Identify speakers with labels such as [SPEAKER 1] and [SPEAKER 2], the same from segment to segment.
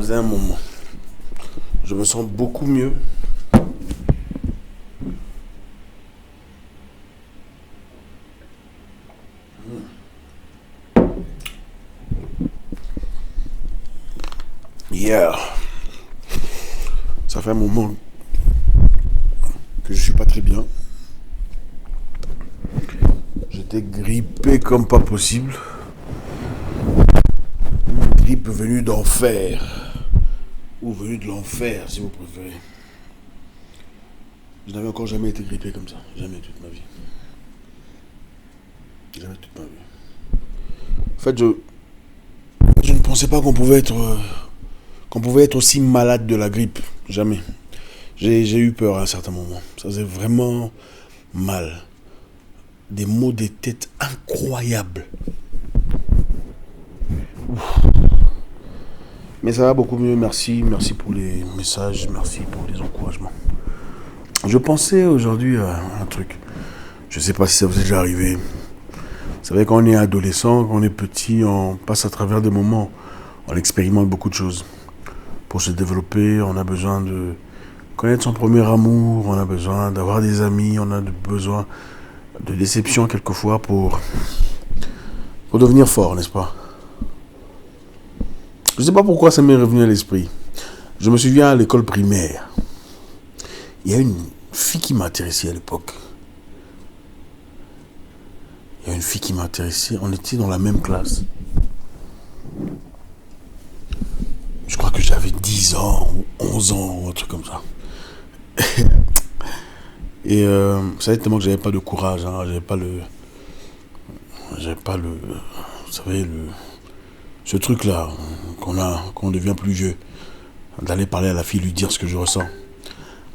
[SPEAKER 1] faisait un moment. Je me sens beaucoup mieux. Yeah. Ça fait un moment que je suis pas très bien. J'étais grippé comme pas possible. Une grippe venue d'enfer. Ou venue de l'enfer, si vous préférez. Je n'avais encore jamais été grippé comme ça. Jamais toute ma vie. Jamais toute ma vie. En fait, je ne pensais pas qu'on pouvait être aussi malade de la grippe. Jamais. J'ai eu peur à un certain moment. Ça faisait vraiment mal. Des maux de tête incroyables. Ouf. Mais ça va beaucoup mieux, merci. Merci pour les messages, merci pour les encouragements. Je pensais aujourd'hui à un truc. Je ne sais pas si ça vous est déjà arrivé. Vous savez, quand on est adolescent, quand on est petit, on passe à travers des moments. On expérimente beaucoup de choses. Pour se développer, on a besoin de connaître son premier amour, on a besoin d'avoir des amis, on a besoin de déception quelquefois pour devenir fort, n'est-ce pas? Je ne sais pas pourquoi ça m'est revenu à l'esprit. Je me souviens à l'école primaire. Il y a une fille qui m'a intéressé à l'époque. On était dans la même classe. Je crois que j'avais 10 ans, ou 11 ans, ou un truc comme ça. Et vous savez tellement que j'avais pas de courage, hein, j'avais pas le, vous savez, ce truc-là qu'on a, quand on devient plus vieux, d'aller parler à la fille, lui dire ce que je ressens.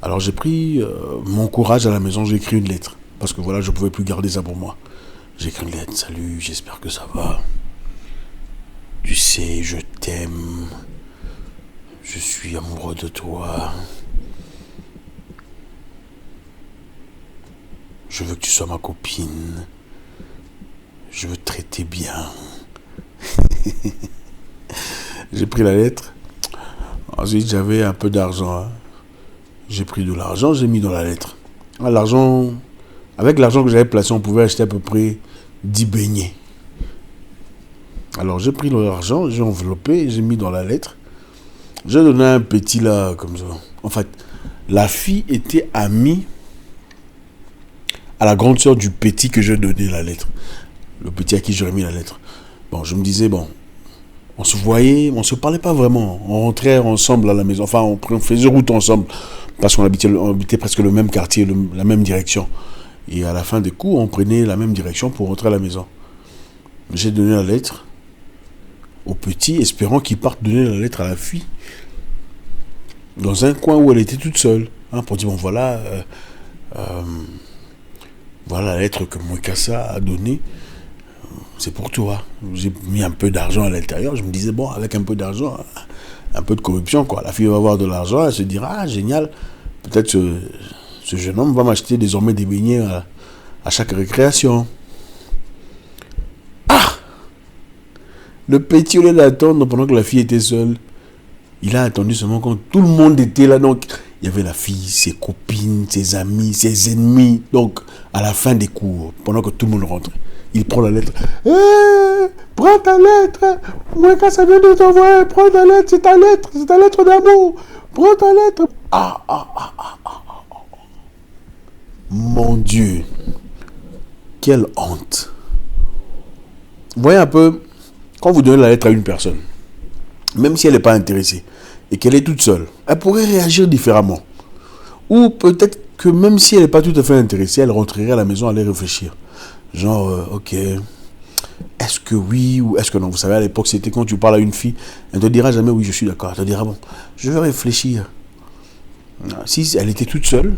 [SPEAKER 1] Alors j'ai pris mon courage à la maison, j'ai écrit une lettre. Parce que voilà, je ne pouvais plus garder ça pour moi. J'ai écrit une lettre, salut, j'espère que ça va. Tu sais, je t'aime. Je suis amoureux de toi. Je veux que tu sois ma copine. Je veux te traiter bien. J'ai pris la lettre. Ensuite, j'avais un peu d'argent. Hein. J'ai pris de l'argent, j'ai mis dans la lettre. Avec l'argent que j'avais placé, on pouvait acheter à peu près 10 beignets. Alors, j'ai pris l'argent, j'ai enveloppé, j'ai mis dans la lettre. J'ai donné un petit là, comme ça. En fait, la fille était amie à la grande sœur du petit que j'ai donné la lettre. Le petit à qui j'aurais mis la lettre. Bon, je me disais, bon, on se voyait, on se parlait pas vraiment. On rentrait ensemble à la maison. Enfin, on faisait route ensemble. Parce qu'on habitait presque le même quartier, la même direction. Et à la fin des coups, on prenait la même direction pour rentrer à la maison. J'ai donné la lettre au petit, espérant qu'il parte donner la lettre à la fille. Dans un coin où elle était toute seule. Hein, pour dire, bon, voilà la lettre que Mwekassa a donnée. C'est pour toi. J'ai mis un peu d'argent à l'intérieur. Je me disais, bon, avec un peu d'argent, un peu de corruption, quoi. La fille va avoir de l'argent, elle se dira, ah, génial. Peut-être ce jeune homme va m'acheter désormais des beignets à chaque récréation. Ah! Le petit, au lieu d'attendre pendant que la fille était seule, il a attendu seulement quand tout le monde était là. Donc, il y avait la fille, ses copines, ses amis, ses ennemis. Donc, à la fin des cours, pendant que tout le monde rentrait, il prend la lettre. Prends ta lettre. Moi, quand ça vient de t'envoyer, prends ta lettre. C'est ta lettre d'amour. Prends ta lettre. Mon Dieu. Quelle honte. Vous voyez un peu, quand vous donnez la lettre à une personne, même si elle n'est pas intéressée, et qu'elle est toute seule, elle pourrait réagir différemment. Ou peut-être que même si elle n'est pas tout à fait intéressée, elle rentrerait à la maison, aller réfléchir. Genre, ok, est-ce que oui ou est-ce que non? Vous savez, à l'époque, c'était quand tu parles à une fille, elle ne te dira jamais oui, je suis d'accord. Elle te dira, bon, je vais réfléchir. Si elle était toute seule,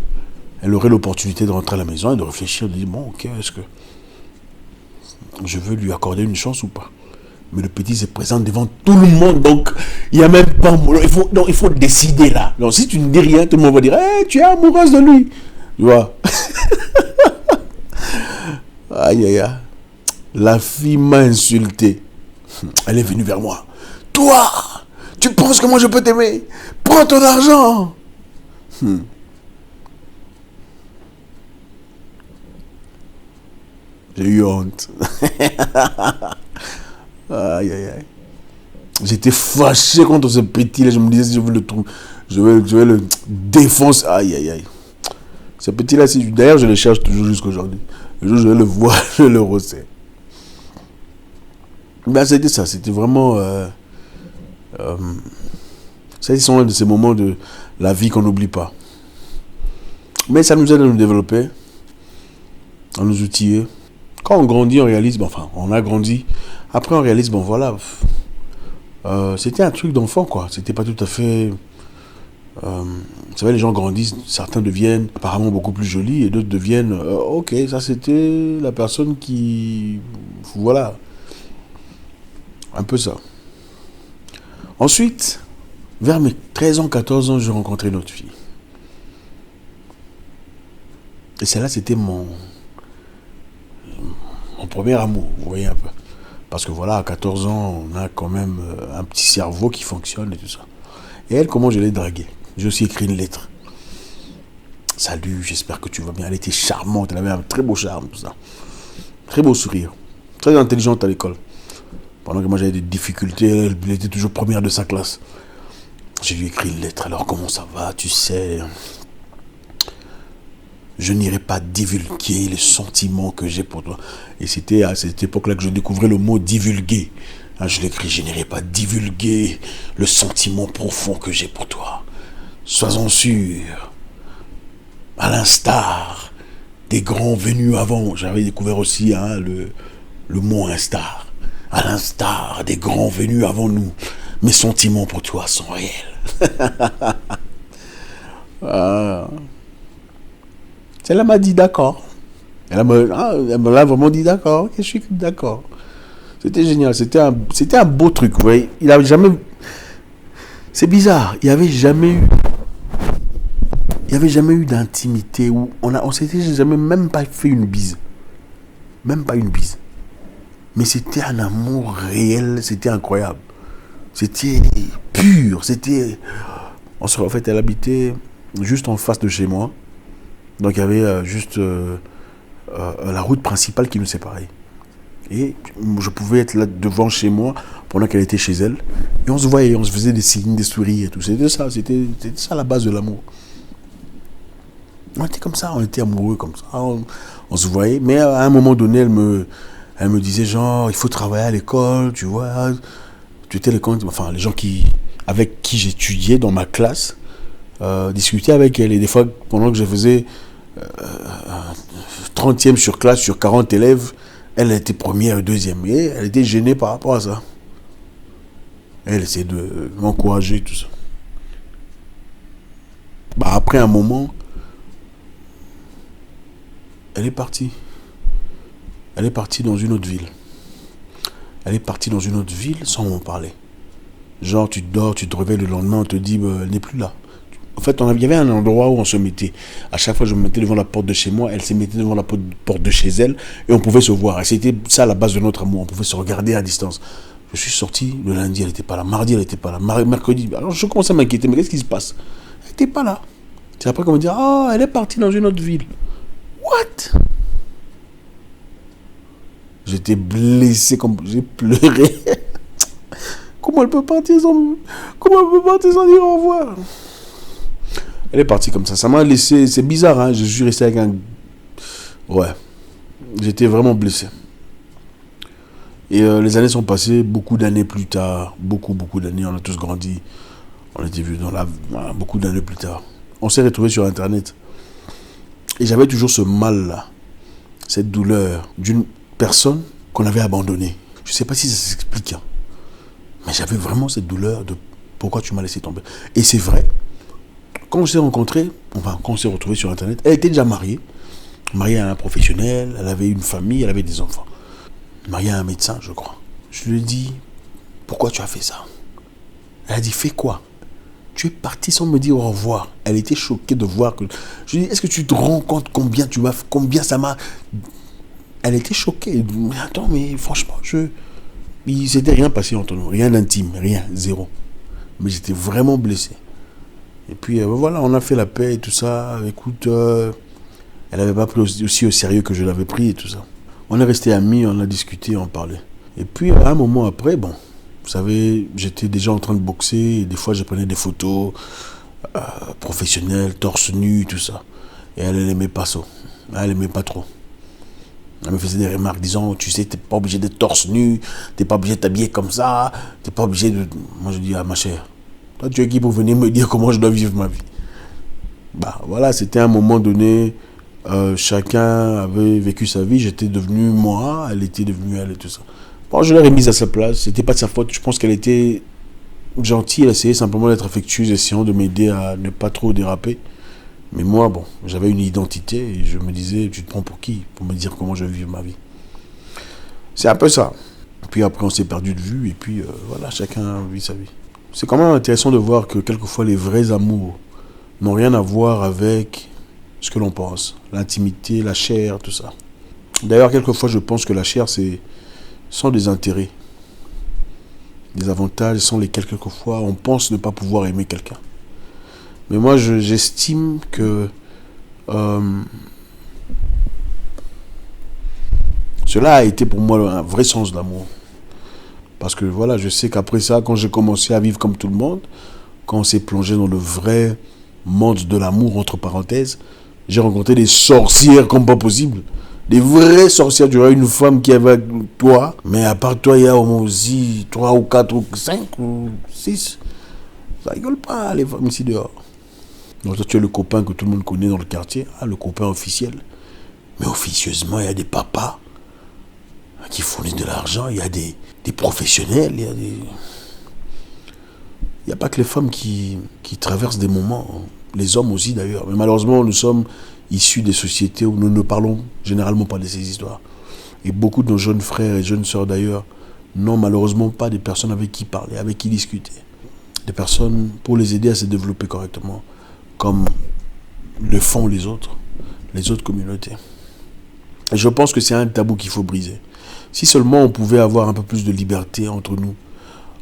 [SPEAKER 1] elle aurait l'opportunité de rentrer à la maison et de réfléchir, de dire, bon, ok, est-ce que je veux lui accorder une chance ou pas? Mais le petit se présente devant tout le monde, donc il n'y a même pas... Il faut décider là. Donc si tu ne dis rien, tout le monde va dire, hey, tu es amoureuse de lui. Tu vois? Aïe, aïe, aïe. La fille m'a insulté. Elle est venue vers moi. Toi, Tu penses que moi je peux t'aimer? Prends ton argent. J'ai eu honte. Aïe, aïe, aïe. J'étais fâché contre ce petit-là. Je me disais, si je veux le trouver, je vais le défoncer. Aïe, aïe, aïe. Ce petit-là, d'ailleurs, je le cherche toujours jusqu'aujourd'hui. Le jour où je le vois, je le ressais. Ben, c'était ça. C'était vraiment... ça, ils sont un de ces moments de la vie qu'on n'oublie pas. Mais ça nous aide à nous développer, à nous outiller. Quand on grandit, on réalise... Enfin, on a grandi. Après, on réalise, bon, voilà... c'était un truc d'enfant, quoi. C'était pas tout à fait... vous savez, les gens grandissent, certains deviennent apparemment beaucoup plus jolis et d'autres deviennent... ok, ça c'était la personne qui... Voilà. Un peu ça. Ensuite, vers mes 13 ans, 14 ans, j'ai rencontré une autre fille. Et celle-là, c'était mon premier amour, vous voyez un peu. Parce que voilà, à 14 ans, on a quand même un petit cerveau qui fonctionne et tout ça. Et elle, comment je l'ai draguée? J'ai aussi écrit une lettre. Salut, j'espère que tu vas bien. Elle était charmante, elle avait un très beau charme, tout ça. Très beau sourire. Très intelligente à l'école. Pendant que moi j'avais des difficultés, elle était toujours première de sa classe. J'ai lui écrit une lettre. Alors comment ça va? Tu sais, je n'irai pas divulguer les sentiments que j'ai pour toi. Et c'était à cette époque-là que je découvrais le mot divulguer. Je l'écris, je n'irai pas divulguer le sentiment profond que j'ai pour toi. Sois-en sûr, à l'instar des grands venus avant. J'avais découvert aussi le mot instar. À l'instar des grands venus avant nous, mes sentiments pour toi sont réels. Celle-là m'a dit d'accord. Elle me l'a vraiment dit d'accord. Ok, je suis d'accord. C'était génial. C'était un beau truc. Vous voyez, il avait jamais. C'est bizarre. Il n'y avait jamais eu d'intimité où on s'était jamais même pas fait une bise. Même pas une bise. Mais c'était un amour réel. C'était incroyable. C'était pur. En fait, elle habitait juste en face de chez moi. Donc il y avait juste la route principale qui nous séparait. Et je pouvais être là devant chez moi pendant qu'elle était chez elle. Et on se voyait, on se faisait des signes, des souris et tout. C'était ça la base de l'amour. On était comme ça, on était amoureux comme ça. On se voyait. Mais à un moment donné, elle me disait genre, il faut travailler à l'école, tu vois. Tu étais les gens avec qui j'étudiais dans ma classe, discuter avec elle. Et des fois, pendant que je faisais 30e sur classe, sur 40 élèves, elle était première et deuxième. Et elle était gênée par rapport à ça. Elle essayait de m'encourager, tout ça. Après un moment, elle est partie. Elle est partie dans une autre ville. Elle est partie dans une autre ville sans m'en parler. Genre, tu dors, tu te réveilles le lendemain, on te dit, elle n'est plus là. En fait, il y avait un endroit où on se mettait. À chaque fois, je me mettais devant la porte de chez moi, elle se mettait devant la porte de chez elle, et on pouvait se voir. Et c'était ça la base de notre amour. On pouvait se regarder à distance. Je suis sorti, le lundi, elle n'était pas là. Mardi, elle n'était pas là. Mercredi, alors je commençais à m'inquiéter. Mais qu'est-ce qui se passe? Elle n'était pas là. C'est après qu'on me dit, elle est partie dans une autre ville. What? J'étais blessé, j'ai pleuré. Comment elle peut partir sans dire au revoir? Elle est partie comme ça. Ça m'a laissé... C'est bizarre, hein. Je suis resté avec un... Ouais. J'étais vraiment blessé. Et les années sont passées. Beaucoup d'années plus tard. Beaucoup d'années. On a tous grandi. On était vus beaucoup d'années plus tard. On s'est retrouvés sur Internet. Et j'avais toujours ce mal-là. Cette douleur d'une personne qu'on avait abandonnée. Je ne sais pas si ça s'explique. Hein. Mais j'avais vraiment cette douleur de pourquoi tu m'as laissé tomber. Et c'est vrai. Quand on s'est rencontrés, quand on s'est retrouvés sur Internet, elle était déjà mariée à un professionnel, elle avait une famille, elle avait des enfants. Mariée à un médecin, je crois. Je lui ai dit, pourquoi tu as fait ça? Elle a dit, fais quoi? Tu es parti sans me dire au revoir. Elle était choquée de voir que... Je lui ai dit, est-ce que tu te rends compte combien ça m'a... Elle était choquée. Mais attends, mais franchement, il s'était rien passé entre nous. Rien d'intime, rien, zéro. Mais j'étais vraiment blessé. Et puis voilà, on a fait la paix et tout ça. Écoute, elle n'avait pas pris aussi au sérieux que je l'avais pris et tout ça. On est resté amis, on a discuté, on parlait. Et puis à un moment après, bon, vous savez, j'étais déjà en train de boxer. Et des fois, je prenais des photos professionnelles, torse nu, tout ça. Et elle n'aimait pas ça. Elle n'aimait pas trop. Elle me faisait des remarques disant, tu sais, t'es pas obligé d'être torse nu, t'es pas obligé de t'habiller comme ça, t'es pas obligé de... Moi je dis, ah ma chère, toi tu es qui pour venir me dire comment je dois vivre ma vie? Bah voilà, c'était un moment donné, chacun avait vécu sa vie, j'étais devenu moi, elle était devenue elle et tout ça. Bon, je l'ai remise à sa place, c'était pas de sa faute, je pense qu'elle était gentille, elle essayait simplement d'être affectueuse, essayant de m'aider à ne pas trop déraper. Mais moi, bon, j'avais une identité et je me disais, tu te prends pour qui? Pour me dire comment je vais vivre ma vie. C'est un peu ça. Puis après, on s'est perdu de vue et puis voilà, chacun vit sa vie. C'est quand même intéressant de voir que quelquefois les vrais amours n'ont rien à voir avec ce que l'on pense. L'intimité, la chair, tout ça. D'ailleurs, quelquefois, je pense que la chair, c'est sans des intérêts, des avantages sans lesquels quelquefois on pense ne pas pouvoir aimer quelqu'un. Mais moi, j'estime que cela a été pour moi un vrai sens d'amour. Parce que voilà, je sais qu'après ça, quand j'ai commencé à vivre comme tout le monde, quand on s'est plongé dans le vrai monde de l'amour, entre parenthèses, j'ai rencontré des sorcières comme pas possible. Des vraies sorcières. Tu vois, une femme qui est avec toi, mais à part toi, il y a au moins aussi 3 ou 4 ou 5 ou 6. Ça rigole pas, les femmes ici dehors. Donc toi, tu es le copain que tout le monde connaît dans le quartier, le copain officiel. Mais officieusement, il y a des papas qui fournissent de l'argent, il y a des professionnels, il y a des... Il n'y a pas que les femmes qui traversent des moments, les hommes aussi d'ailleurs. Mais malheureusement, nous sommes issus des sociétés où nous ne parlons généralement pas de ces histoires. Et beaucoup de nos jeunes frères et jeunes sœurs d'ailleurs n'ont malheureusement pas des personnes avec qui parler, avec qui discuter. Des personnes pour les aider à se développer correctement, comme le font les autres communautés. Et je pense que c'est un tabou qu'il faut briser. Si seulement on pouvait avoir un peu plus de liberté entre nous,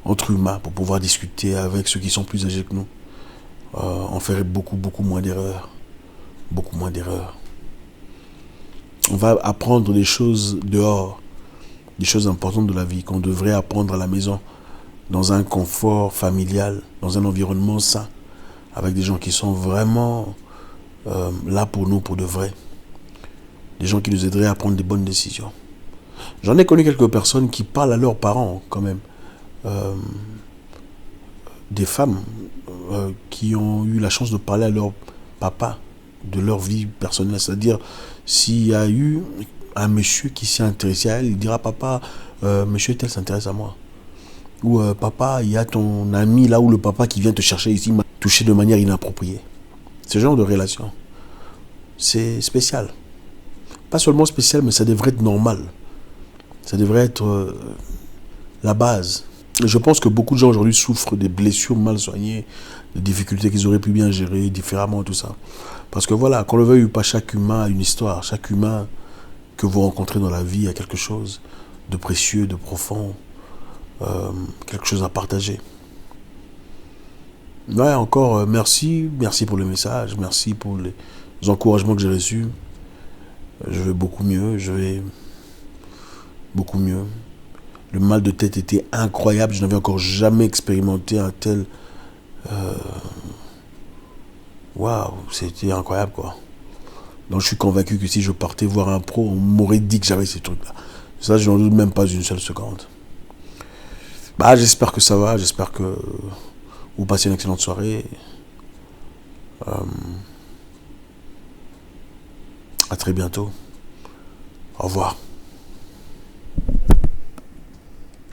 [SPEAKER 1] entre humains, pour pouvoir discuter avec ceux qui sont plus âgés que nous, on ferait beaucoup moins d'erreurs. Beaucoup moins d'erreurs. On va apprendre des choses dehors, des choses importantes de la vie qu'on devrait apprendre à la maison, dans un confort familial, dans un environnement sain, avec des gens qui sont vraiment là pour nous, pour de vrai. Des gens qui nous aideraient à prendre des bonnes décisions. J'en ai connu quelques personnes qui parlent à leurs parents, quand même. Des femmes qui ont eu la chance de parler à leur papa de leur vie personnelle. C'est-à-dire, s'il y a eu un monsieur qui s'est intéressé à elle, il dira, papa, monsieur tel s'intéresse à moi. Ou papa, il y a ton ami là où le papa qui vient te chercher ici m'a touché de manière inappropriée. Ce genre de relation, c'est spécial. Pas seulement spécial, mais ça devrait être normal. Ça devrait être la base. Je pense que beaucoup de gens aujourd'hui souffrent des blessures mal soignées, des difficultés qu'ils auraient pu bien gérer différemment, tout ça. Parce que voilà, qu'on le veuille ou pas, chaque humain a une histoire. Chaque humain que vous rencontrez dans la vie a quelque chose de précieux, de profond, quelque chose à partager. Ouais, encore merci pour le message, merci pour les encouragements que j'ai reçus. Je vais beaucoup mieux, beaucoup mieux. Le mal de tête était incroyable, je n'avais encore jamais expérimenté un tel... Waouh, c'était incroyable quoi. Donc je suis convaincu que si je partais voir un pro, on m'aurait dit que j'avais ces trucs-là. Ça, je n'en doute même pas une seule seconde. Bah, j'espère que ça va, j'espère que vous passez une excellente soirée. À très bientôt. Au revoir.